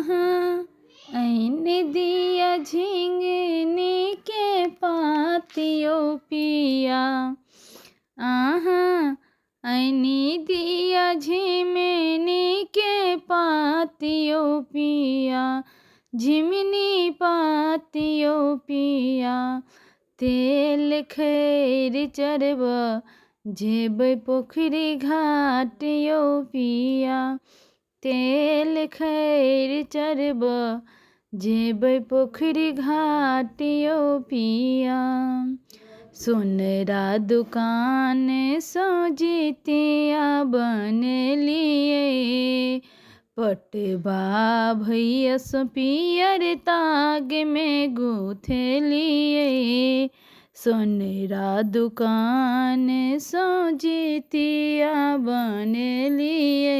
आहाँ ऐनी दिया झिंगनी के पातियो पिया। आहाँ ऐनी दिया झिमनी के पातियो पिया। झिमनी पातियो पिया। तेल खैर चरब जेबै पोखरी घाटियो पिया। तेल खैर चरब जेबै पोखरी घाटियो पिया। सोनरा दुकान सो जीतिया बनलिए। पटवा भैया सो पियर ताग में गुथलिए। सोनरा दुकान सो जीतिया बनलिए।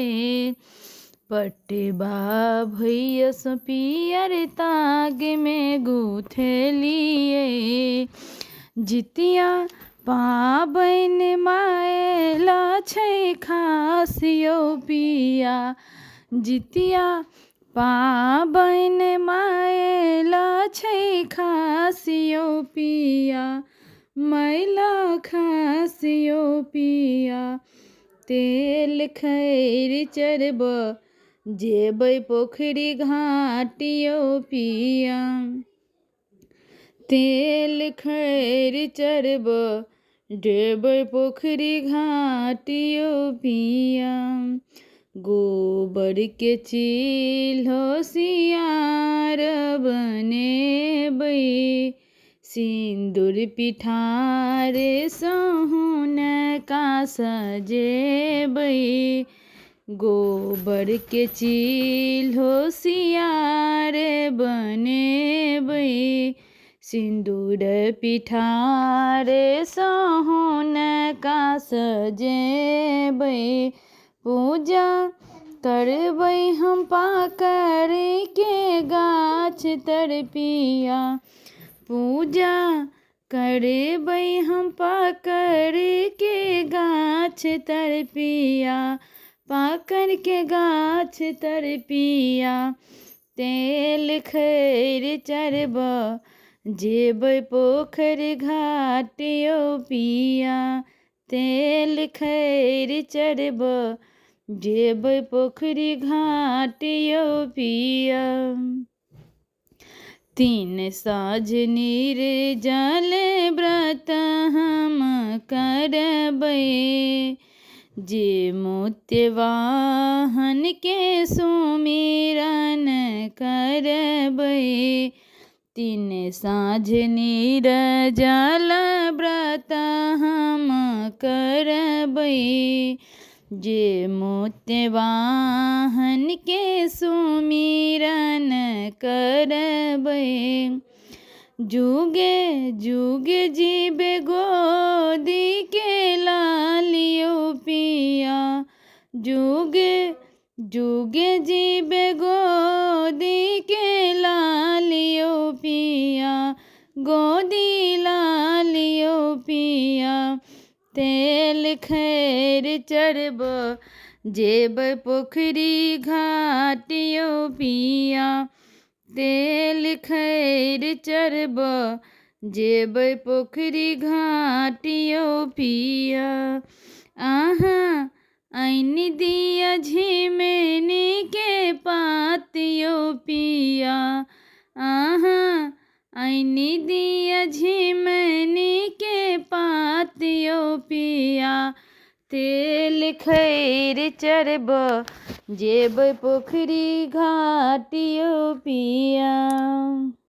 पटवा भैया सो पियर ताग में गुथलिए। जितिया पाबन मायला छै खासियो पिया। जितिया पाबन मायला छै खासियो पिया। मैला खासियो पिया। तेल खैर चरब जेबै पोखरी घाटियो पिया। तेल खैर चरब जेबै पोखरी घाटियो पिया। गोबर के चूल्हो सियार बनेबै। सिंदूर पिठार सहुन का सजेबै। गोबर के चूल्हो सियार बनेबै। सिंदूर पिठार सहुन का सजेबै। पूजा करबै हम पाकर के गाछ तर पिया। पूजा करबै हम पाकर के गाछ तर पिया। पाकर के गाछ तर पिया। तेल खैर चरब जेबै पोखरी घाटियो पिया। तेल खैर चरब जेबै पोखरी घाटियो पिया। 3 साँझ निर्जल व्रत हम करबै। जे मोत्यवाहन के सुमिरन करबै। 3 साँझ निर्जल व्रत हम करबै। जे मोत्यवाहन के सुमिरन करबै। जुगे जुगे जीबे गोदी के लालियो पिया। जुगे जुगे जीबे गोदी के लालियो पिया। गोदी लालियो पिया। तेल खैर चरब जेबै पोखरी घाटियो पिया। तेल खैर चरब जेबै पोखरी घाटियो पिया। आहाँ ऐनी दिया झिमनी के पातियो पिया। आहाँ ऐनी दिया झिमनी के पातियो पिया। तेल खैर चरब जेबै पोखरी घाटियो पिया।